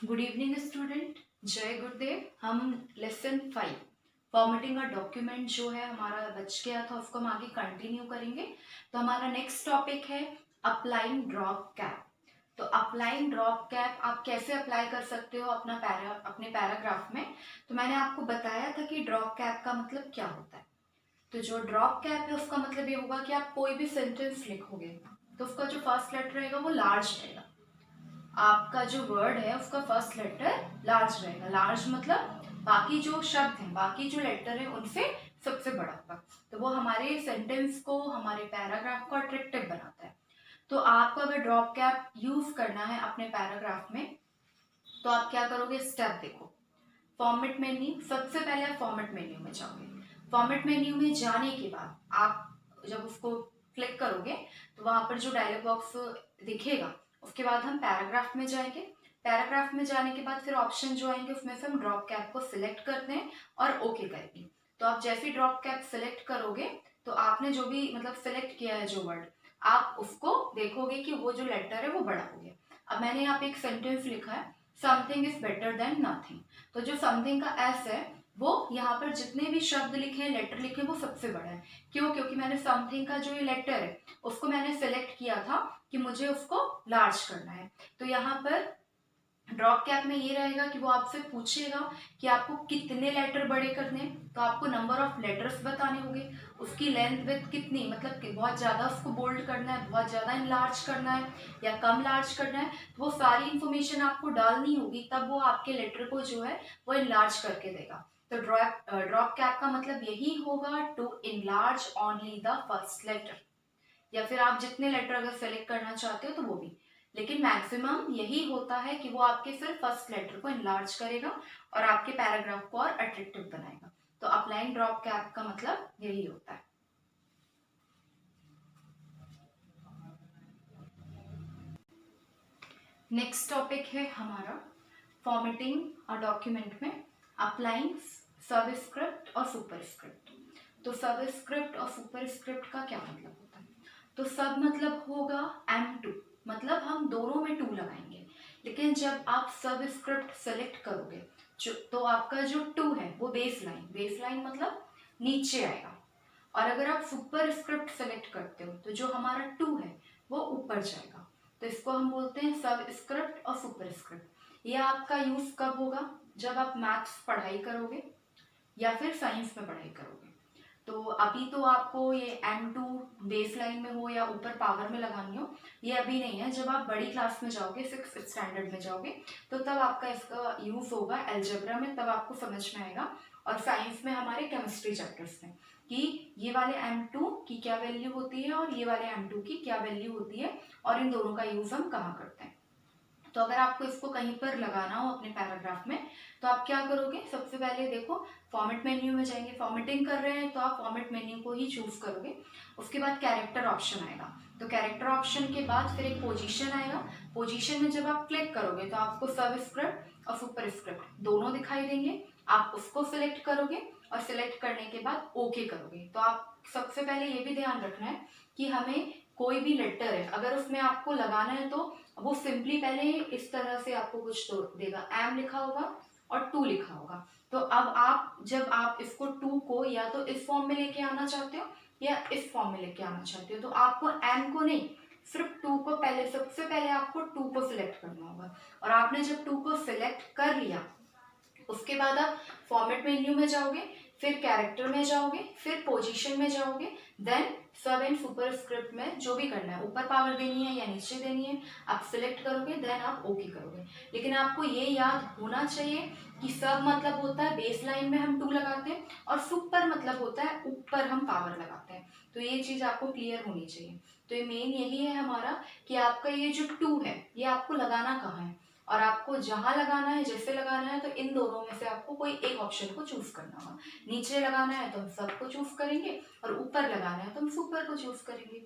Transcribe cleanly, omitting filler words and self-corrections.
Good evening student. जय गुरुदेव। हम lesson 5 formatting a document जो है हमारा बच गया था उसको हम आगे कंटिन्यू करेंगे। तो हमारा नेक्स्ट टॉपिक है अप्लाइंग ड्रॉप कैप। तो अप्लाइंग ड्रॉप कैप आप कैसे अप्लाई कर सकते हो अपने पैराग्राफ में। तो मैंने आपको बताया था कि ड्रॉप कैप का मतलब क्या होता है। तो जो ड्रॉप कैप है उसका मतलब ये होगा कि आप कोई भी सेंटेंस लिखोगे तो उसका जो फर्स्ट लेटर रहेगा वो लार्ज रहेगा। आपका जो वर्ड है उसका फर्स्ट लेटर लार्ज रहेगा। लार्ज मतलब बाकी जो शब्द हैं, बाकी जो लेटर है उनसे सबसे बड़ा होगा। तो वो हमारे सेंटेंस को, हमारे पैराग्राफ को अट्रैक्टिव बनाता है। तो आपको अगर ड्रॉप कैप यूज करना है अपने पैराग्राफ में तो आप क्या करोगे, स्टेप देखो। फॉर्मेट मेन्यू, सबसे पहले आप फॉर्मेट मेन्यू में जाओगे। फॉर्मेट मेन्यू में जाने के बाद आप जब उसको क्लिक करोगे तो वहां पर जो डायलॉग बॉक्स दिखेगा उसके बाद हम पैराग्राफ में जाएंगे। पैराग्राफ में जाने के बाद फिर ऑप्शन जो आएंगे उसमें से हम ड्रॉप कैप को सिलेक्ट करते हैं और ओके करेंगे। तो आप जैसे ही ड्रॉप कैप सिलेक्ट करोगे तो आपने जो भी मतलब सिलेक्ट किया है जो वर्ड, आप उसको देखोगे कि वो जो लेटर है वो बड़ा हो गया। अब मैंने यहाँ पे एक सेंटेंस लिखा है, something is better than nothing. तो जो समथिंग का एस है वो यहाँ पर जितने भी शब्द लिखे, लेटर लिखे, वो सबसे बड़ा है। क्यों? क्योंकि मैंने समथिंग का जो ये लेटर है उसको मैंने सेलेक्ट किया था कि मुझे उसको लार्ज करना है। तो यहाँ पर ड्रॉप कैप में ये रहेगा कि वो आपसे पूछेगा कि आपको कितने लेटर बड़े करने हैं। तो आपको नंबर ऑफ लेटर्स बताने होंगे, उसकी लेंथ विड्थ कितनी, मतलब कि बहुत ज्यादा उसको बोल्ड करना है, बहुत ज्यादा इनलार्ज करना है या कम लार्ज करना है। तो वो सारी इंफॉर्मेशन आपको डालनी होगी, तब वो आपके लेटर को जो है वो इनलार्ज करके देगा। तो ड्रॉप कैप का मतलब यही होगा, to enlarge only the first letter. या फिर आप जितने लेटर अगर सेलेक्ट करना चाहते हो तो वो भी, लेकिन मैक्सिमम यही होता है कि वो आपके सिर्फ फर्स्ट लेटर को इनलार्ज करेगा और आपके पैराग्राफ को और अट्रैक्टिव बनाएगा। तो अप्लाइंग ड्रॉप कैप का मतलब यही होता है। नेक्स्ट टॉपिक है हमारा फॉर्मेटिंग और डॉक्यूमेंट में अप्लाइंग सबस्क्रिप्ट और सुपरस्क्रिप्ट। तो सबस्क्रिप्ट और सुपरस्क्रिप्ट का क्या मतलब होता है। तो सब मतलब होगा M2, मतलब हम दोनों में 2 लगाएंगे। लेकिन जब आप सबस्क्रिप्ट सेलेक्ट करोगे तो आपका जो 2 है वो बेस लाइन मतलब नीचे आएगा। और अगर आप सुपर स्क्रिप्ट सेलेक्ट करते हो तो जो हमारा 2 है वो ऊपर जाएगा। तो इसको हम बोलते हैं सब स्क्रिप्ट और सुपर स्क्रिप्ट। ये आपका यूज कब होगा, जब आप मैथ्स पढ़ाई करोगे या फिर साइंस में पढ़ाई करोगे। तो अभी तो आपको ये M2 बेस लाइन में हो या ऊपर पावर में लगानी हो, ये अभी नहीं है। जब आप बड़ी क्लास में जाओगे, 6th स्टैंडर्ड में जाओगे, तो तब आपका इसका यूज होगा एल्जेब्रा में, तब आपको समझ में आएगा। और साइंस में हमारे केमिस्ट्री चैप्टर्स में कि ये वाले M2 की क्या वैल्यू होती है और ये वाले M2 की क्या वैल्यू होती है और इन दोनों का यूज हम कहाँ करते हैं। तो अगर आपको इसको कहीं पर लगाना हो अपने पैराग्राफ में तो आप क्या करोगे, सबसे पहले देखो फॉर्मेट मेन्यू में जाएंगे। फॉर्मेटिंग कर रहे हैं तो आप फॉर्मेट मेन्यू को ही चूज करोगे। उसके बाद कैरेक्टर ऑप्शन आएगा। तो कैरेक्टर ऑप्शन के बाद फिर एक पोजीशन आएगा। पोजीशन में जब आप क्लिक करोगे तो आपको सबस्क्रिप्ट और सुपर स्क्रिप्ट दोनों दिखाई देंगे। आप उसको सिलेक्ट करोगे और सिलेक्ट करने के बाद ओके करोगे। तो आप सबसे पहले ये भी ध्यान रखना है कि हमें कोई भी लेटर है अगर उसमें आपको लगाना है तो वो सिंपली पहले इस तरह से आपको कुछ तो देगा, एम लिखा होगा और 2 लिखा होगा। तो अब आप जब आप इसको 2 को या तो इस फॉर्म में लेके आना चाहते हो या इस फॉर्म में लेके आना चाहते हो, तो आपको एम को नहीं, सिर्फ 2 को पहले, सबसे पहले आपको 2 को सिलेक्ट करना होगा। और आपने जब 2 को सिलेक्ट कर लिया उसके बाद आप फॉर्मेट मेन्यू में जाओगे, फिर कैरेक्टर में जाओगे, फिर पोजीशन में जाओगे, देन सब एंड सुपर स्क्रिप्ट में जो भी करना है, ऊपर पावर देनी है या नीचे देनी है, आप सिलेक्ट करोगे, देन आप ओके करोगे। लेकिन आपको ये याद होना चाहिए कि सब मतलब होता है बेस लाइन में हम 2 लगाते हैं और सुपर मतलब होता है ऊपर हम पावर लगाते हैं। तो ये चीज आपको क्लियर होनी चाहिए। तो ये मेन यही है हमारा कि आपका ये जो 2 है ये आपको लगाना कहाँ है और आपको जहां लगाना है, जैसे लगाना है, तो इन दोनों में से आपको कोई एक ऑप्शन को चूज करना होगा। नीचे लगाना है तो हम सब को चूज करेंगे और ऊपर लगाना है तो हम सुपर को चूज करेंगे।